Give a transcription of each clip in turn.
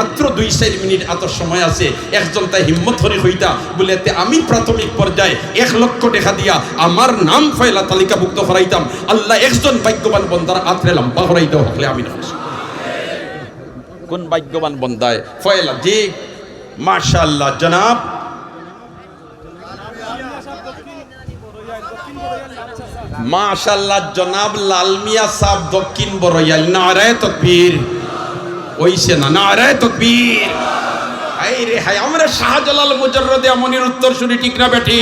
মাত্র 2-4 মিনিট এত সময় আছে, একজন তাই হিম্মত হরি হইতা বলে আমি প্রাথমিক পর্যায়ে 1 লক্ষ টাকা দিয়া আমার নাম ফয়লা তালিকাভুক্ত করাইতাম, আল্লাহ একজন ভাগ্যবান বন্দার আত্রে লম্বা করাইতে হলে আমি না কোন ভাগ্যবান বন্দায় ফয়লা জি মাশাআল্লাহ জনাব মাশাআল্লাহ জনাব লাল মিয়া সাহেব দক্ষিণ বড়ইয়াল নারায়ে তাকবীর ওইছে না নারায়ে তাকবীর হাই রে হাই আমরা শাহজালাল মুজাররদে আমনির উত্তর শুনি ঠিক না বেঠি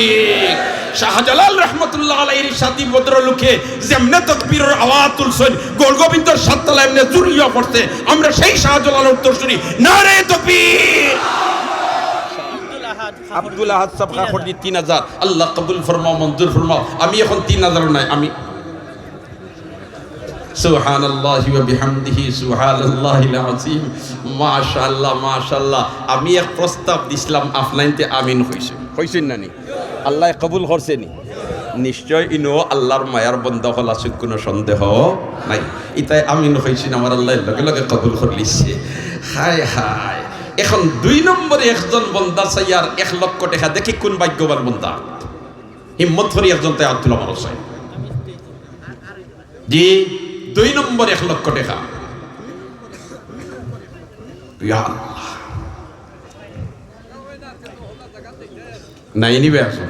শাহজালাল রহমাতুল্লাহ আলাইহির সাথী ভদ্রলোকে যেমনে তাকবীরের আওয়াজ তুলছেন গোলগোবিন্দর সাততলা এমনি জুরিয়া পড়তে আমরা সেই শাহজালালের উত্তর শুনি নারায়ে তাকবীর আব্দুল আহাদ সাহেব খাখড়ি 3000 আল্লাহ কবুল ফরমাও মঞ্জুর ফরমাও আমি এখন 3000 নাই আমি সুবহানাল্লাহি ওয়া বিহামদিহি সুবহানাল্লাহিল আযীম মাশাআল্লাহ মাশাআল্লাহ আমি এক প্রস্তাব দিছিলাম অফলাইনতে আমিন হইছেন না নি আল্লাহ কবুল করছেনি নিশ্চয় ইনো আল্লাহর মায়ার বান্দা হল আছে কোনো সন্দেহ নাই ইতাই আমিন হইছেন আমার আল্লাহ লগে লগে কবুল করলিছে হায় হায় এখন 2 নম্বরে একজন বান্দা চাইয়ার 1 লক্ষ টাকা দেখি কোন ভাগ্যবান বান্দা হিম্মত করি একজন তাই আব্দুল আমার চাই জি 2 নম্বরে 1 লক্ষ টাকা ইয়া আল্লাহ নাই নিবে একজন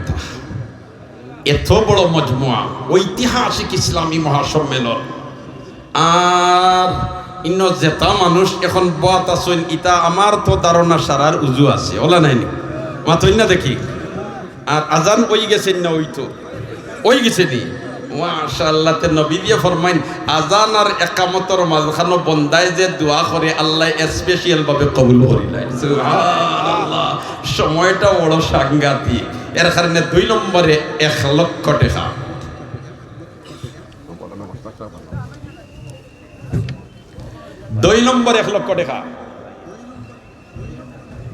এত বড় মজমুয়া ঐতিহাসিক ইসলামী মহাসম্মেলন আর ইন্ন যেটা মানুষ এখন বত আছেন ইটা আমার তো ধারণা সারার উজু আছে ওলা নাই মাতই না দেখি আর আজান ওই গেছেন না ওই তো ওই গেছে নি মাশাআল্লাহ তে নবী দিয়ে ফরমাইন আজান আর একামতর মাঝখানে বন্দায় যে দোয়া করে আল্লাহ স্পেশাল ভাবে কবুল করিলেন সুবহানাল্লাহ সময়টা বড় সাংঘাতিক এর কারণে 2 নম্বরে 1 লক্ষ টাকা 2 নম্বরে 1 লক্ষ টাকা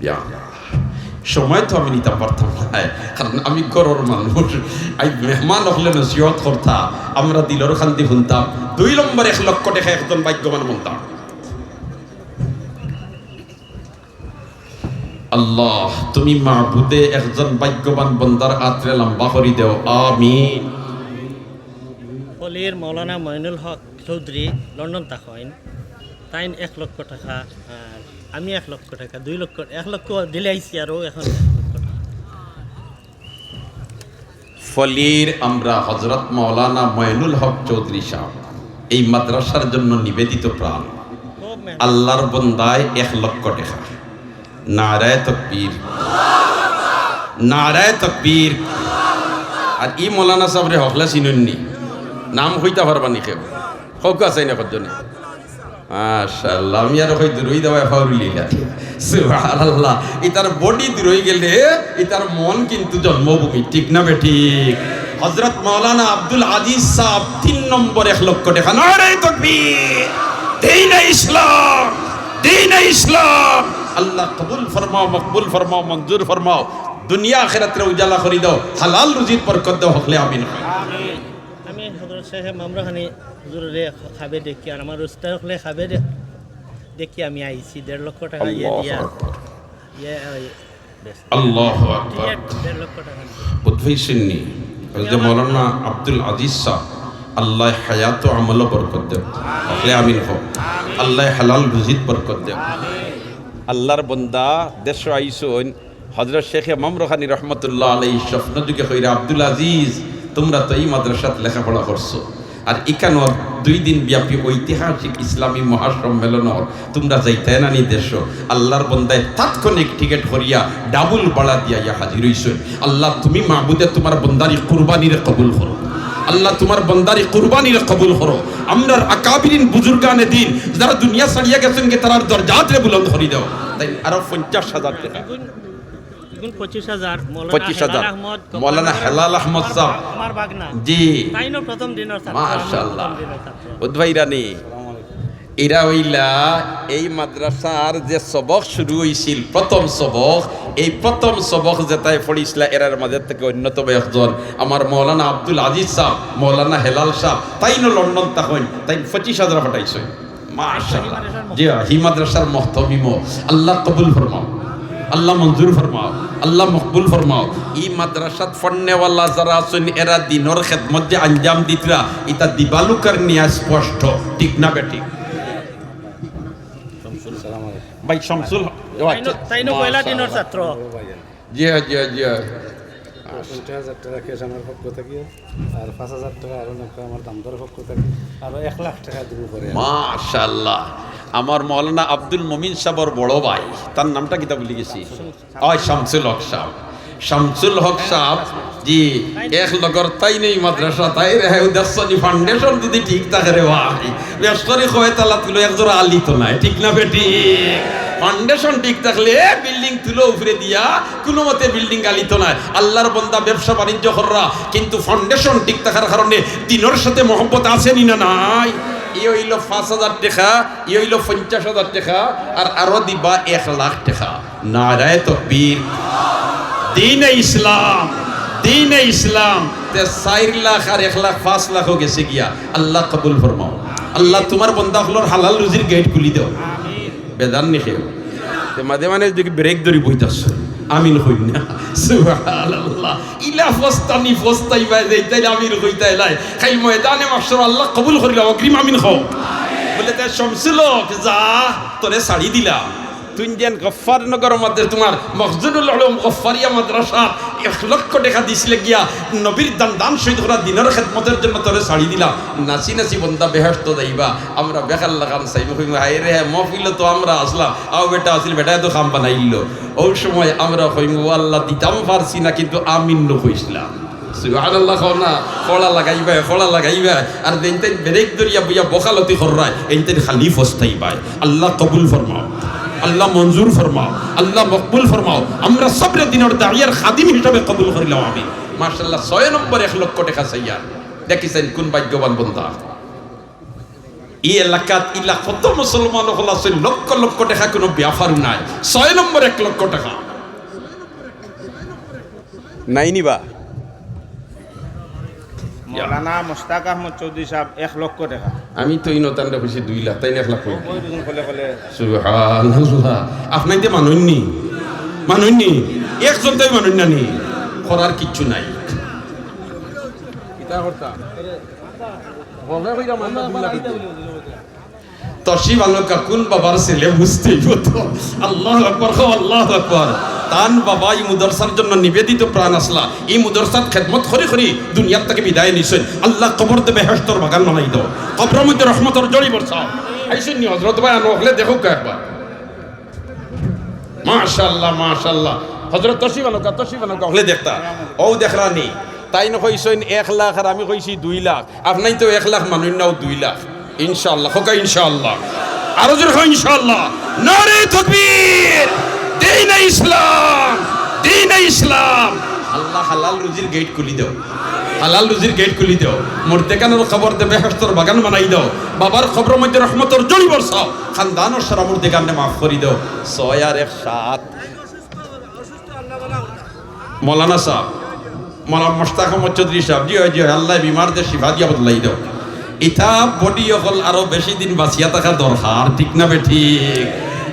ইয়া সময় তো আমি নিতে পারতাম না কারণ আমি গরর মানুষ আই মেহমান হলে নসিহত করতা আমরা দিলর খান্তি শুনতাম 2 নম্বরে 1 লক্ষ টাকা একজন ভাগ্যবান বন্দাম আল্লাহ তুমি মাবুদে একজন ভাগ্যবান বন্দার আত্রে লম্বা করি দেও আমিন ফলির মাওলানা মঈনুল হক চৌধুরী লন্ডন তাকইন তাইন 1 লক্ষ টাকা আর আমি 1 লক্ষ টাকা 2 লক্ষ 1 লক্ষ দিলে আইছি আরো এখন ফলির আমরা হযরত মাওলানা মঈনুল হক চৌধুরী সাহেব এই মাদ্রাসার জন্য নিবেদিত প্রাণ আল্লাহর বন্দায় 1 লক্ষ টাকা নারায়ে তাকবীর নারায়ে তাকবীর আর ই মাওলানা সাহেব রে হকলা চিনুননি নাম হইতা পারবানি কেউ হোক আছে না কতজনে মাশাআল্লাহ আমি আর কই দূরই দেওয়া ফাউলিলা সুবহানাল্লাহ ইতার বডি দূরই গেলে ইতার মন কিন্তু জন্মভূমি ঠিক না বেঠিক হযরত মাওলানা আব্দুল আজিজ সাহেব 3 নম্বর 1 লক্ষ টাকা নারায়ে তাকবীর দ্বীন-ই ইসলাম দ্বীন-ই ইসলাম আল্লাহ কবুল ফরমাও মকবুল ফরমাও মঞ্জুর ফরমাও দুনিয়া আখিরাতে উজালা করে দাও হালাল রুজির বরকত দাও হকলে আমিন আমিন আমি হযরত সাহেব মামরাখানি হুজুরে খাবে দেখি আর আমার উস্তাদ হলে খাবে দেখি আমি আইছি 1.5 লক্ষ টাকা ইয়া দিয়া আল্লাহু আকবার 1.5 লক্ষ টাকা বুঝাইছেননি হযরত মাওলানা আব্দুল আজিজ সাহেব আল্লাহ হায়াত ও আমল বরকত দেও হকলে আমিন হো আল্লাহ হালাল রুজির বরকত দেও আল্লাহর বান্দা দেশ আইসুন হযরত শেখ ইমাম রুহানি রহমাতুল্লাহ আলাইহি স্বপ্ন যুগে কইরা আব্দুল আজিজ তোমরা তো এই মাদ্রাসাত লেখাপড়া করছো আর ইকানোর 2 দিন ব্যাপী ঐতিহাসিক ইসলামী মহাসম্মেলন তোমরা যাইতে না নি দেশ আল্লাহর বান্দায় তাৎক্ষণিক টিকিট করিয়া ডাবল বাড়া দিয়া হাজির হইছো আল্লাহ তুমি মাবুদে তোমার বান্দারি কুরবানিরে কবুল করো আল্লাহ তোমার বান্দারি কুরবানিরে কবুল করো আমরার আকাবিরিন বুজুর্গানে দিন যারা দুনিয়া ছাড়িয়া গেছেন কে তার দরজাতে বুলন্দ করি দাও তাই আরো 50000 টাকা 25,000 মৌলানা হেলাল আহমদ সাহেব আমার বাগনা জি তাইনো প্রথম দিনের ছাত্র মাশাআল্লাহ উদ্ভাইরানি এরা হইলা এই মাদ্রাসার যে সবক শুরু হইছিল প্রথম সবক এই প্রথম সবক যেটাই পড়িছিলা এরার মাঝে থেকে অন্যতম একজন আমার মৌলানা আব্দুল আজিজ সাহেব মৌলানা হেলাল সাহেব তাইনো লন্ডন তখন তাই 25,000 পাঠাইছে মাশাআল্লাহ জি হি মাদ্রাসার মুহতামিম আল্লাহ কবুল ফরমাও আল্লাহ মঞ্জুর ফরমাও আল্লাহ মকবুল ফরমাও ই মাদ্রাসাত ফন্নেওয়ালা যারা আছেন এরা দিনর খেদমত যে আঞ্জাম দিতরা এটা দিবালুকার নিয়া স্পষ্ট ঠিক না বেটি ভাই শামসুল তাইনো পয়লা দিনের ছাত্র জি জি জি 50,000 টাকা ক্যাশ আমার পক্ষ থেকে আর 5,000 টাকা আর আমার দামদার পক্ষ থেকে আরো 1 লাখ টাকা দিব করে মাশাআল্লাহ আমার মাওলানা আব্দুল মুমিন সাহেবের বড় ভাই তার নামটা কিতা ভুলে গেছি শামসুল হক সাহেব শামসুল হক সাহেব জি এক লগর তাই নেই মাদ্রাসা তাই রে উদ্দেশ্যনি ফাউন্ডেশন যদি ঠিক থাকে রে ভাই বেশরি কয় তালা তুলো একজোড়া আলি তো নাই ঠিক না বেটি ফাউন্ডেশন ঠিক থাকলে বিল্ডিং তুলো উপরে দিয়া কোনো মতে বিল্ডিং আলিত নাই আল্লাহর বান্দা ব্যবসা বাণিজ্য কররা কিন্তু ফাউন্ডেশন ঠিক থাকার কারণে দিনের সাথে মহব্বত আসেনি না নাই ই হইল 5,000 টাকা ই হইল 50,000 টাকা আর আরো দিবা 1 লাখ টাকা নারায়ে তাকবীর দ্বীনে ইসলাম দ্বীনে ইসলাম তে 4 লাখ আর 1 লাখ 5 লাখ গেছে গিয়া আল্লাহ কবুল ফরমাও আল্লাহ তোমার বান্দা হলোর হালাল রুজির গেট খুলি দাও বেদান নিখেও তে মাঝে মানে যদি ব্রেক ধরি বইতাছ আমিন হই না সুবহানাল্লাহ ইলা ফস্তানি ফস্তাই বাই যাইতাই আমিন হইতাই লাই খাই ময়দানে মাশার আল্লাহ কবুল করিলা অগ্রিম আমিন খাও বলে তে শামসুল যা তোরে শাড়ি দিলাম তুই যেন গফফার নগরের মধ্যে তোমার মসজিদুল উলুম গফফারিয়া মাদ্রাসা 1 লক্ষ টাকা দিছিলে গিয়া নবীর দান শহীদ করা দিনের খেদমতের জন্য তোরে শাড়ি দিলাম নাচি নাচি বন্দা বেহেশত যাইবা আমরা বেকার লাগাম চাইব কইবা হায় রে মহফিল তো আমরা আসলাম আও বেটা আসিল বেটা তো খাম বানাইলো ওই সময় আমরা কইব আল্লাহ দিতাম পারছি না কিন্তু আমিন কইছিলাম সুবহানাল্লাহ খাওনা খোলা লাগাইবা আর দেনতেন ব্রেক দরিয়া বুইয়া বকালতি কররাই এইতেন খালি ফস্তাইবাই আল্লাহ কবুল ফরমাও আল্লাহ মঞ্জুর ফরমাও আল্লাহ মকবুল ফরমাও আমরা সবরে দিনের দাঁড়িয়ার খাদিম হিসাবে কবুল করিলাম আমি মাশাআল্লাহ 6 নম্বর 1 লক্ষ টাকা চাইয়া দেখিছেন কোন ভাগ্যবান বান্দা এই এলাকাত ইলা কত মুসলমান হল আছে লক্ষ লক্ষ টাকা কোনো ব্যাপার নাই 6 নম্বর 1 লক্ষ টাকা নাই নিবা মৌলানা মুশতাক আহমদ চৌধুরী সাহেব 1 লক্ষ টাকা আমি তো ইনতানটা খুশি 2 লাখ তাই 1 লাখ কই ওই দুজন কলে সুবহানাল্লাহ আপনি যে মানুননি একজন তাই মানুন না নি করার কিচ্ছু নাই কিতা করতা বলে কইরা মান্না বিল্লাহ তশিব আলোকা কোন বাবার ছেলে বুঝতেই তো আল্লাহু আকবার আল্লাহু আকবার তান বাবা এই মুদরসার জন্য নিবেদিত প্রাণ আসলা এই মুদরসার খেদমত করি করি দুনিয়ার থেকে বিদায় নিছেন আল্লাহ কবর দেবে বেহেশতের বাগান বানাই দাও কবরের মধ্যে রহমতের জড়ি বর্ষাও আইছেন নি হযরত ভাই আনলে দেখো একবার মাশাআল্লাহ হযরত তশিব আলোকা হলে দেখতা ও দেখরানি তাই না কইছেন 1 লাখ আর আমি কইছি 2 লাখ আপনি তো 1 লাখ মানুষ নাও 2 লাখ ইনশাআল্লাহ হোক ইনশাআল্লাহ আরো জোরে হয় ইনশাআল্লাহ নারে তাকবীর দ্বীনে ইসলাম আল্লাহ হালাল রুজির গেট খুলি দাও হালাল রুজির গেট খুলি দাও মুর্তেকানের খবর দে বেহেশতের বাগান বানাই দাও বাবার খবরের মধ্যে রহমতের জড়ি বর্ষাও খানদানের সারা মুর্তেকানে মাফ করি দাও 6 আর 1 7 মৌলানা সাহেব মৌলানা মুশতাক আহমদ চৌধুরী সাহেব জি আল্লাহ বিমারদের শিফা দিয়া বদলাই দাও ইতা বডি হল আরো বেশি দিন বাঁচিয়া থাকা দরকার ঠিক না বেঠিক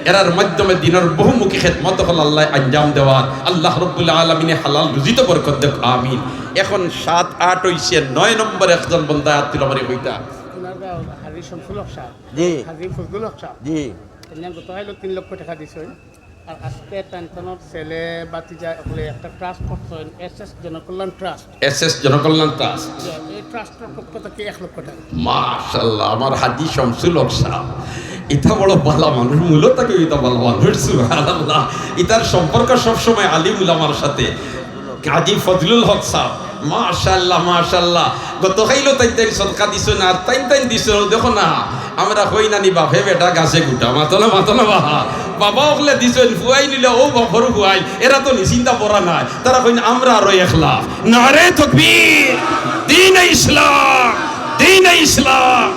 এরার মাধ্যমে দিনের বহুমুখী খেদমত হল আল্লাহ আঞ্জাম দেওয়ার আল্লাহ রাব্বুল আলামিনে হালাল রুজিত বরকত দেখ আমিন এখন 7 8 হইছে 9 নম্বর একজন বান্দা আত্মীয় আমারে কইতা হাজি শামসুল হক সাহেব জি হাজি ফজলুল হক সাহেব জি এনে গত হইলো 3 লক্ষ টাকা দিছেন আর আজকে টেনশনত ছেলে বাতিজা বলে একটা ট্রাস্ট করছেন এসএস জনকল্যাণ ট্রাস্ট এই ট্রাস্টের পক্ষ থেকে 1 লক্ষ টাকা মাশাআল্লাহ আমার হাজি শামসুল হক সাহেব ইতা বড় ভালো মানুষ মূলত তাকে ইতা ভালো মানুষ সুবহানাল্লাহ ইতার সম্পর্ক সব সময় আলিম উলামার সাথে কাজী ফজলুল হক সাহেব মাশাআল্লাহ গত খাইলো তাই সদকা দিছো না তাই দিছো দেখো না আমরা কই না নি বাপে বেটা গাছে গুটা মাতলা বাবা ওগলে দিছেন ফুয়াই নিলে ও বাপর ফুয়াই এরা তো নিশ্চিন্তা পড়া নাই তারা কই না আমরা আরো 1 লাখ নারে তাকবীর দ্বীনে ইসলাম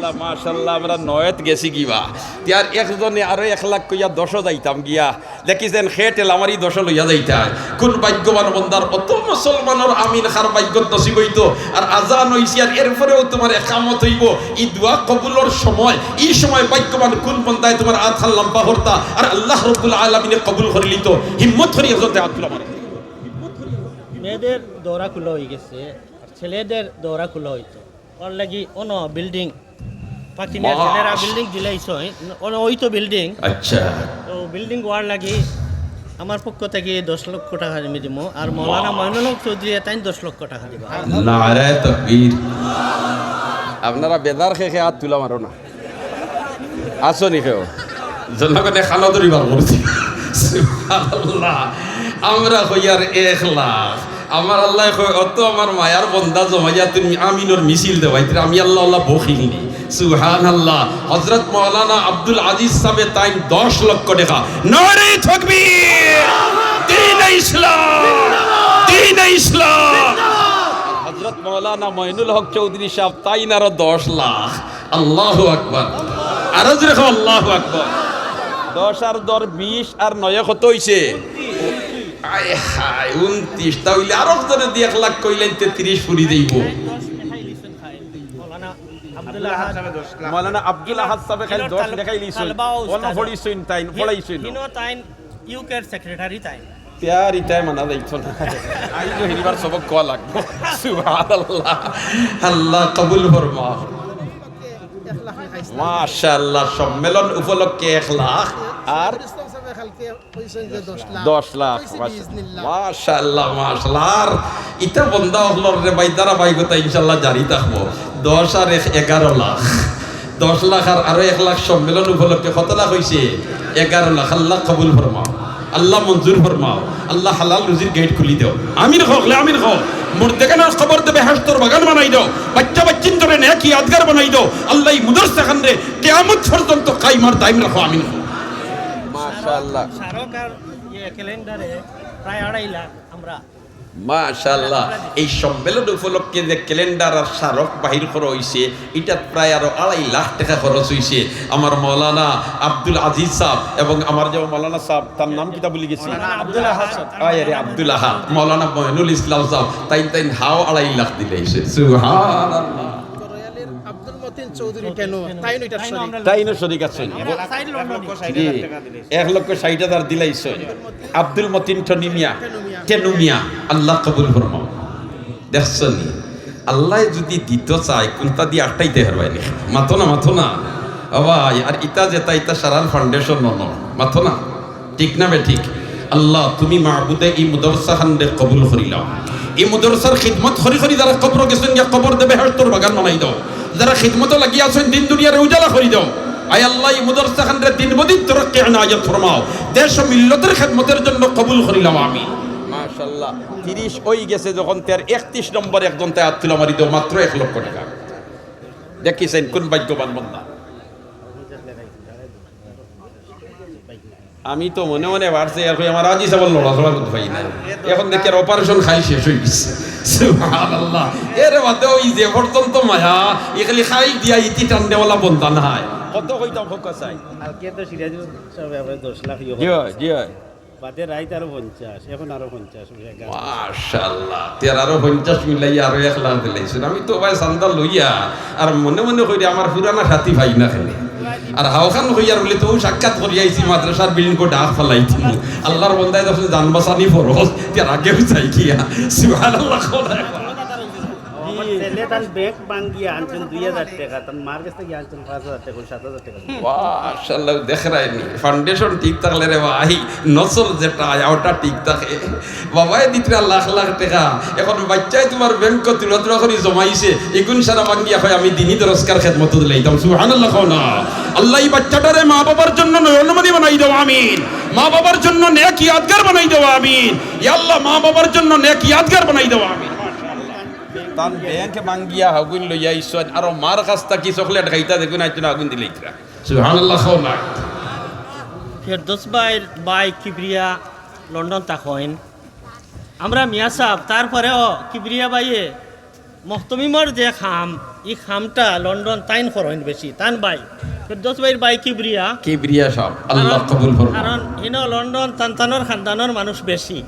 মাশাআল্লাহ মাশাআল্লাহ আমরা নয়ত গেছি গিবা তিয়ার একজনে আরো 1 লাখ কইয়া 10 যাইতাম গিয়া দেখিছেন খেটেল আমারই 10 লইয়া যাইতা কোন ভাগ্যবান বন্দার অত মুসলমানের আমিন খার ভাগ্য নসিব হইতো আর আজান হইছে আর এরপরেও তোমার একামত হইব এই দোয়া কবুলের সময় এই সময় ভাগ্যবান কোন বন্দায় তোমার আথাল লম্বা হরতা আর আল্লাহ রাব্বুল আলামিনে কবুল করে লিতো হিম্মত করি একজনতে হাত তুলা মারো মেয়েদের দৌড়া খোলা হয়ে গেছে আর ছেলেদের দৌড়া খোলা হইতো ওর লাগি অন বিল্ডিং পাকিনের ছেলেরা বিল্ডিং দিলাইছ ওই তো বিল্ডিং আচ্ছা তো বিল্ডিং ওয়ার লাগি আমার পক্ষ থেকে 10 লক্ষ টাকা আমি দিব আর মৌলানা মইনুল হক চৌধুরী তাই 10 লক্ষ টাকা দিব নারে তাকবীর আপনারা বেদার খেয়ে হাত তুলা মারো না আসো নি খেও জনগণে খানা ধরিবার করছি সুবহানাল্লাহ আমরা কইয়ার 1 লাখ আমার আল্লাহ কয় অত আমার মায়ার বন্দা জমাইয়া তুমি আমিনের মিছিল দেওয়াইতে আমি আল্লাহ আল্লাহ বখিলনি সুবহানাল্লাহ হযরত মাওলানা আব্দুল আজিজ সাহেব তাই 10 লক্ষ টাকা নারে তাকবীর দ্বীন ইসলাম হযরত মাওলানা মইনুল হক চৌধুরী সাহেব তাই আরো 10 লাখ আল্লাহু আকবার আর জোরে কও আল্লাহু আকবার 10 আর 20 আর 9 কত হইছে আয় হায় 29 তাইলে আরো জনে দিয়ে 1 লাখ কইলেন 33 ফুরি দেইব মাওলানা আব্দুল আহাদ সাহেব খালি 10 দেখাই লিছেন অন্য পড়িছেন তাই পড়াইছেন হিনো তাই ইউকের সেক্রেটারি তাই প্যারি তাই মানা যাইতো না আইলো হিরিবার সবক কোয়া লাগবে সুবহানাল্লাহ আল্লাহ কবুল ফরমা মাশাআল্লাহ সম্মেলন উপলক্ষে 1 লাখ আর 10 লাখ মাশাআল্লাহ মাশাআল্লাহ আর ইটা বন্ধা হলর রে ভাই দ্বারা ভাই কথা ইনশাআল্লাহ জারি থাকবো 10 আর 11 লাখ 10 লাখ আর আরো 1 লাখ সম্মেলন উপলক্ষে কত লাখ হইছে 11 লাখ আল্লাহ কবুল ফরমাও আল্লাহ মঞ্জুর ফরমাও আল্লাহ হালাল রুজির গেট খুলি দাও আমিন হকলে আমিন হক মুর্দেগানের খবর দেবে হাসতর বাগান বানাই দাও বাচ্চা বাচ্চিন ধরে নেকি আদগার বানাই দাও আল্লাহ মুদরসা খানরে কিয়ামত পর্যন্ত কাইমার দাইম রাখো আমিন মাশাআল্লাহ সারকার ক্যালেন্ডারে প্রায় 2.5 লাখ আমরা মাশাআল্লাহ এই সম্মেলন উপলক্ষে যে ক্যালেন্ডার আর স্মারক বাহির করা হইছে এটা প্রায় আরো 2.5 লাখ টাকা খরচ হইছে আমার মাওলানা আব্দুল আজিজ সাহেব এবং আমার যে মাওলানা সাহেব তার নাম কিতা বলি গেছি আব্দুল আহাদ আরে আব্দুল আহাদ মাওলানা মইনুল ইসলাম সাহেব তাই হাও 2.5 লাখ দিলেইছে সুবহানাল্লাহ আব্দুল মতিন চৌধুরী কেন তাই নইটার শরীক তাই না শরীক আছেন 1,60,000 দিলাইছে আব্দুল মতিন টেনুমিয়া আল্লাহ কবুল ফরমাও দেখছনি আল্লাহ যদি দিত চায় কোনটা দিয়ে আটটাইতে হারবাই নি মাথো না ভাই আর ইটা যেটা ইটা সারার ফাউন্ডেশন মাথো না ঠিক না বে ঠিক আল্লাহ তুমি মাহবুদে এই মুদরসা খানরে কবুল করিলাও এই মুদরসার খিদমত করি যারা কবর গেছেন ইয়া কবর দেবে হাসতর বাগান বানাই দাও যারা খিদমত লাগি আছেন দিন দুনিয়ার উজালা করি দাও আয় আল্লাহ এই মুদরসা খানরে দিন বদিন তরক্কি আনায়াত ফরমাও দেশ ও মিল্লতের খিদমতের জন্য কবুল করিলাম আমিন মাশাআল্লাহ 30 ওই গেছে যখন তার 31 নম্বর একজন তে হাত তুলা মারি দাও মাত্র 1 লক্ষ টাকা দেখিছেন কোন ভাগ্যবান বান্দা আমি তো মনে মনে ভাবছি আর আমার আজি সাবল লড়াচড়া করতে পারি না এখন দেখি আর অপারেশন খাই শেষ হয়ে গেছে সুবহানাল্লাহ এর বাদে ওই যে পর্যন্ত মায়া এখালি খাই দিয়া ইতি টান দেওয়ালা বন্ধা নাই কত কইতাম ফোকা চাই আর কে তো সিরাজুল সব এবারে 10 লাখ জি বাদে রাইত আরো 50 এখন আরো 50 মাশাআল্লাহ তের আরো 50 মিলাইয়া আরো 1 লাখ দিলাইছেন আমি তো ভাই সান্দা লইয়া আর মনে মনে কইরা আমার পুরানা সাথী ভাই না খেলে আর হাওখান হইয়ার বলে তো সাক্ষাৎ করি আইছি মাদ্রাসার বিল্ডিং কো ডাক ফলাইছি আল্লাহর বান্দায় যখন জান বাঁচানি ফরজ তের আগে চাই কিয়া সুবহানাল্লাহ খোদা ছেলে তার ব্যাগ ভাঙ্গিয়ে আনছেন 2000 টাকা তার মার কাছ থেকে আনছেন 5000 টাকা 7000 টাকা মাশাআল্লাহ দেখ রাইনি ফাউন্ডেশন ঠিক থাকলে রে ভাই নসর যেটা ওটা ঠিক থাকে বাবাই দিতরা লাখ লাখ টাকা এখন বাচ্চাই তোমার ব্যাংক তুলা করে জমাইছে এগুন সারা ভাঙ্গিয়া হয় আমি দিনই দরজকার খেদমত দিলাইতাম সুবহানাল্লাহ খাওনা আল্লাহ এই বাচ্চাটারে মা বাবার জন্য নয়নমণি বানাই দাও আমিন মা বাবার জন্য নেক ইয়াদগার বানাই দাও আমিন ইয়া আল্লাহ মা বাবার জন্য নেক ইয়াদগার বানাই দাও আমিন তান ব্যাংকে মাঙ্গিয়া আগুন লইয়া ইসন আর মার কাছটা কি চকলেট খাইতা দেখুন আইতনা আগুন দিলাইতরা সুবহানাল্লাহ খাওনা ফেরদৌস বাই কিবরিয়া লন্ডন তাকইন আমরা মিয়া সাহেব তারপরেও কিবরিয়া বাইয়ে মহতমিমর যে খাম এই খামটা লন্ডন তাইন ফরইন বেশি তান বাই ফেরদৌস ভাইয়ের বাই কিবরিয়া কিবরিয়া সাহেব আল্লাহ কবুল ফরমান। কারণ ইনো লন্ডন তানতানোর খানদানোর মানুষ বেশি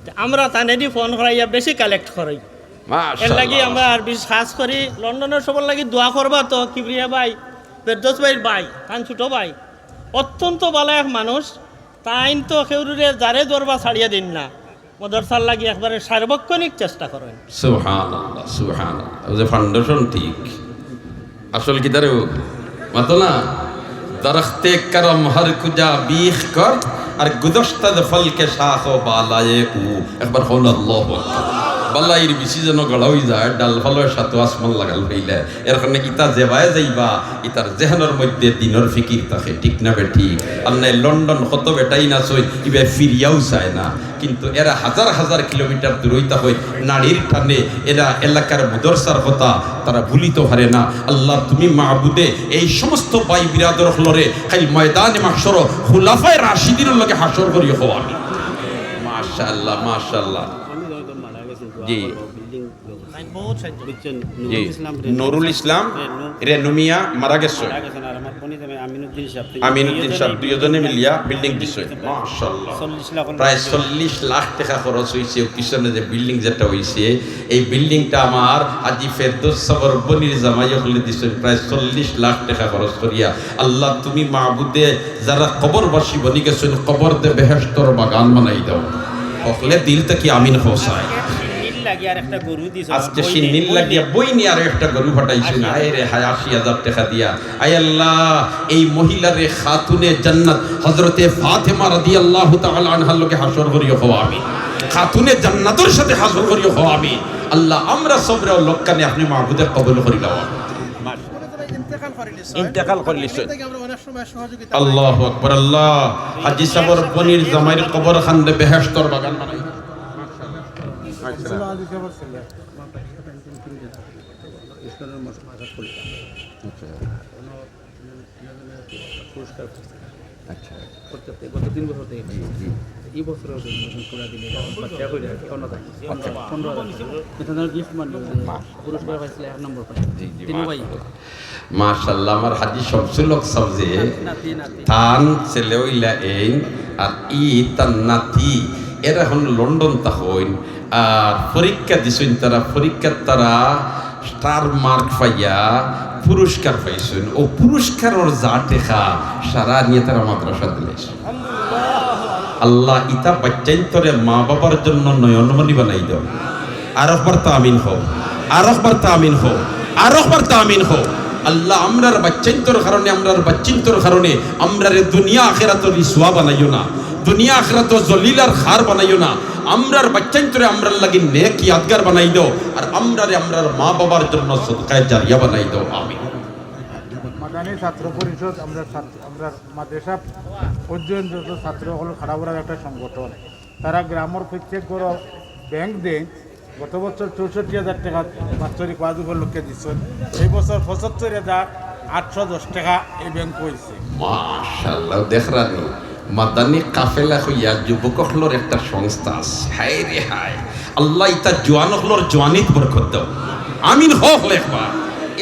তা আমরা তানেদি ফোন করাইয়া বেশি কালেক্ট করাই এর লাগি আমরা আর বিশ্বাস করি লন্ডনের সবার লাগি দোয়া করবা তো কিবরিয়া ভাই ফেরদৌস ভাইয়ের ভাই তান ছোট ভাই অত্যন্ত ভালো এক মানুষ তাইন তো কেউরে যারে দরবা ছাড়িয়ে দিন না মদরসার লাগি একবারে সার্বক্ষণিক চেষ্টা করেন। সুবহানাল্লাহ সুবহানাল্লাহ। ওই যে ফাউন্ডেশন ঠিক আসল কি দারু মাতো না দরখতে করম হর কুজা বিখ কর আর গুদস্তাদ ফল কে শাখ ও বালায়ে উ একবার হল আল্লাহু আকবার। বালাইর বেশি যেন গড়া হয়ে যায় ডাল ফলের সাথে আসমান লাগাল হইলে এর কারণে ইতা জেবায় যাইবা ইতার জেহানোর মধ্যে দিনের ফিকির থাকে ঠিক না বে ঠিক। আর নাই লন্ডন কত বেটাই না সই ইবে ফিরিয়াও চায় না কিন্তু এরা হাজার হাজার কিলোমিটার দূরইতা হয় নারীর টানে এরা এলাকার মুদরসার কথা তারা ভুলিতে পারে না। আল্লাহ তুমি মাহবুদে এই সমস্ত ভাই বিরাদর হলরে খালি ময়দানে মাহশর খুলাফায়ে রাশিদিনের লগে হাসর করিও হও আমি। মাশাআল্লাহ মাশাআল্লাহ। জি তাইন বহুত সাহায্য বুঝছেন জি ইসলাম নুরুল ইসলাম রেনুমিয়া মারা গেছে। আর আমার কোনি যাবে আমিনুদ্দিন সাহেব আমিনুদ্দিন সাহেব দুইজনে মিলিয়া বিল্ডিং দিছে মাশাআল্লাহ। 40 লাখ প্রায় 40 লাখ টাকা খরচ হয়েছে পিছনে যে বিল্ডিং যেটা হয়েছে এই বিল্ডিংটা আমার হাজী ফেরদৌস সাবর বনির জামাই হলে দিছে প্রায় 40 লাখ টাকা খরচ করিয়া। আল্লাহ তুমি মাহবুদে যারা কবরবাসী বনি গেছেন কবর দে বেহেশতর বাগান বানাই দাও হকলে দিল থেকে আমিন হোসায়। নীল লাগি আর একটা গরু দিছে আজকে সে নীল লাগিয়া বই নিয়ে আর একটা গরু ফাটাইছে না আয় রে ৮০,০০০ টাকা দিয়া। আয় আল্লাহ এই মহিলারে খাতুনে জান্নাত হযরতে ফাতেমা রাদিয়াল্লাহু তাআলা আনহার লগে হাসর করিও হও আমি খাতুনে জান্নাতের সাথে হাসর করিও হও আমি। আল্লাহ আমরা সবরে লক্কানে আপনি মাহবুদের কবুল করি দাও। ইন্তেকাল করলিছেন আল্লাহু আকবার। আল্লাহ হাজী সাবর বনির জামাইর কবর খান্দে বেহেশতর বাগান বানাই। মাশাআল্লাহ আমার হাজী শামসুল হক সাবজে তান ছেলে হইলা এই আর ই তার নাতি এরা হন লন্ডন তা হইন আর পরীক্ষা দিছেন তারা পরীক্ষার তারা স্টার মার্ক পাইয়া পুরস্কার পাইছেন ও পুরস্কার ওর যা টেকা সারা নিয়ে তারা মাদ্রাসা দিলেছে। আল্লাহ ইতা বাচ্চাইন তোরে মা বাবার জন্য নয়নমণি বানাই দাও। আর একবার তো আমিন হও আর একবার তো আমিন হও আর একবার তো আমিন হও। আল্লাহ আমরার বাচ্চাইন্তর কারণে আমরার বাচ্চিন্তর কারণে আমরারে দুনিয়া আখিরাতর রিসওয়া বানাইও না দুনিয়া আখিরাত জলিলার খার বানাইও না। আমরার বাচ্চাইন্তরে আমরার লাগি নেক ইয়াদগার বানাই দাও আর আমরারে আমরার মা বাবার জন্য সদকায়ে জারিয়া বানাই দাও আমিন। মাদানী ছাত্র পরিষদ আমরা মাদ্রাসা পর্যন্ত ছাত্র হল খারাপরার একটা সংগঠন। তারা গ্রামের প্রত্যেক বড় ব্যাংক দেন। গত বছর ৬৪,০০০ টাকা বাৎসরিক ওয়াজিব লোককে দিচ্ছেন। এই বছর ৭৫,৮১০ টাকা এই ব্যাংক হয়েছে। মাশাআল্লাহ দেখরানি মাদানী কাফেলা হইয়া যুবকহলর একটা সংস্থা আছে। হায় রে হায় আল্লাহ ইতা জোয়ানহলর জোয়ানিত বরকত দাও আমিন হক একবার।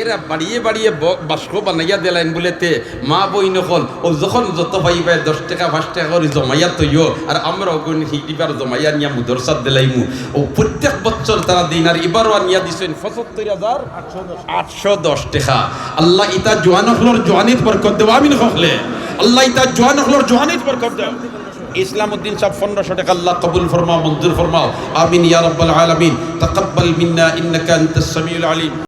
এরা বাড়িয়ে বাড়িয়ে বাস্ক বানাইয়া দিলেন বলেতে মা বই নকল ও যখন যত পাইবে ১০ টাকা ৫ টাকা করে জমাইয়া তৈও আর আমরা ওগুন হিটিবার জমাইয়া নিয়া মুদরসাদ দিলাইমু ও প্রত্যেক বছর তারা দিন আর এবারও নিয়া দিছেন ৭৫,৮১০ টাকা। আল্লাহ ইতা জোয়ান হলর জোয়ানিত বরকত দেব আমিন হকলে। আল্লাহ ইতা জোয়ান হলর জোয়ানিত বরকত দেব। ইসলামউদ্দিন সাহেব ১৫০০ টাকা আল্লাহ কবুল ফরমাও মঞ্জুর ফরমাও আমিন ইয়া রাব্বাল আলামিন। তাকাব্বাল মিন্না ইন্নাকা আনতাস সামিউল আলিম।